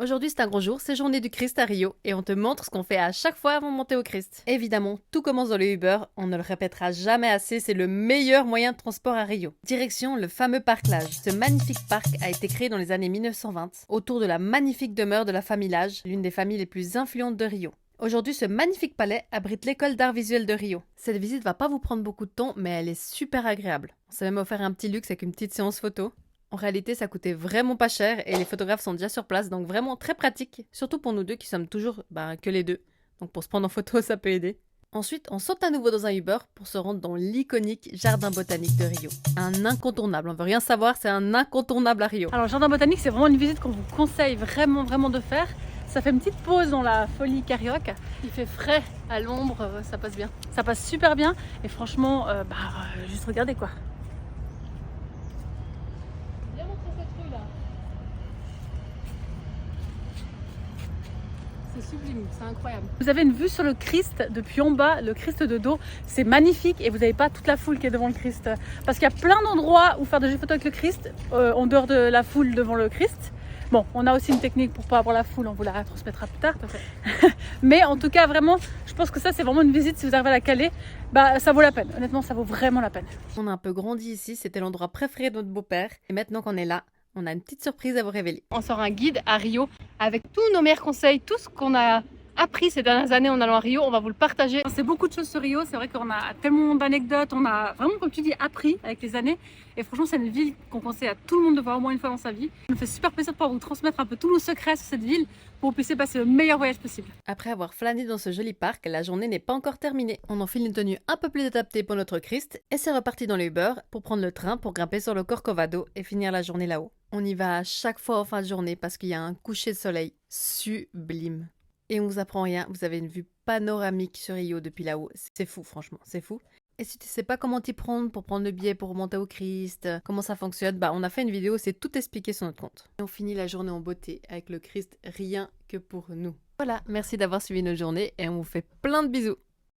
Aujourd'hui c'est un gros jour, c'est journée du Christ à Rio et on te montre ce qu'on fait à chaque fois avant de monter au Christ. Évidemment, tout commence dans le Uber, on ne le répétera jamais assez, c'est le meilleur moyen de transport à Rio. Direction le fameux parc Lage. Ce magnifique parc a été créé dans les années 1920 autour de la magnifique demeure de la famille Lage, l'une des familles les plus influentes de Rio. Aujourd'hui, ce magnifique palais abrite l'école d'art visuel de Rio. Cette visite va pas vous prendre beaucoup de temps, mais elle est super agréable. On s'est même offert un petit luxe avec une petite séance photo. En réalité, ça coûtait vraiment pas cher et les photographes sont déjà sur place, donc vraiment très pratique, surtout pour nous deux qui sommes toujours que les deux. Donc pour se prendre en photo, ça peut aider. Ensuite, on saute à nouveau dans un Uber pour se rendre dans l'iconique Jardin botanique de Rio. Un incontournable, on veut rien savoir, c'est un incontournable à Rio. Alors, le jardin botanique, c'est vraiment une visite qu'on vous conseille vraiment de faire. Ça fait une petite pause dans la folie carioca. Il fait frais à l'ombre, ça passe bien. Ça passe super bien et franchement, juste regardez quoi. Viens montrer cette rue là. C'est sublime, c'est incroyable. Vous avez une vue sur le Christ depuis en bas, le Christ de dos, c'est magnifique et vous n'avez pas toute la foule qui est devant le Christ. Parce qu'il y a plein d'endroits où faire des photos avec le Christ, en dehors de la foule devant le Christ. Bon, on a aussi une technique pour pas avoir la foule, on vous la transmettra plus tard. Mais en tout cas, vraiment, je pense que ça, c'est vraiment une visite, si vous arrivez à la caler, ça vaut la peine. Honnêtement, ça vaut vraiment la peine. On a un peu grandi ici, c'était l'endroit préféré de notre beau-père. Et maintenant qu'on est là, on a une petite surprise à vous révéler. On sort un guide à Rio avec tous nos meilleurs conseils, tout ce qu'on a appris ces dernières années en allant à Rio, on va vous le partager. C'est beaucoup de choses sur Rio, c'est vrai qu'on a tellement d'anecdotes, on a vraiment, comme tu dis, appris avec les années. Et franchement, c'est une ville qu'on conseille à tout le monde de voir au moins une fois dans sa vie. Ça me fait super plaisir de pouvoir vous transmettre un peu tous nos secrets sur cette ville pour que vous puissiez passer le meilleur voyage possible. Après avoir flâné dans ce joli parc, la journée n'est pas encore terminée. On enfile une tenue un peu plus adaptée pour notre Christ et c'est reparti dans le Uber pour prendre le train pour grimper sur le Corcovado et finir la journée là-haut. On y va à chaque fois en fin de journée parce qu'il y a un coucher de soleil sublime. Et on vous apprend rien, vous avez une vue panoramique sur Rio depuis là-haut. C'est fou, franchement, c'est fou. Et si tu sais pas comment t'y prendre pour prendre le billet pour remonter au Christ, comment ça fonctionne, on a fait une vidéo, c'est tout expliqué sur notre compte. Et on finit la journée en beauté avec le Christ rien que pour nous. Voilà, merci d'avoir suivi notre journée et on vous fait plein de bisous.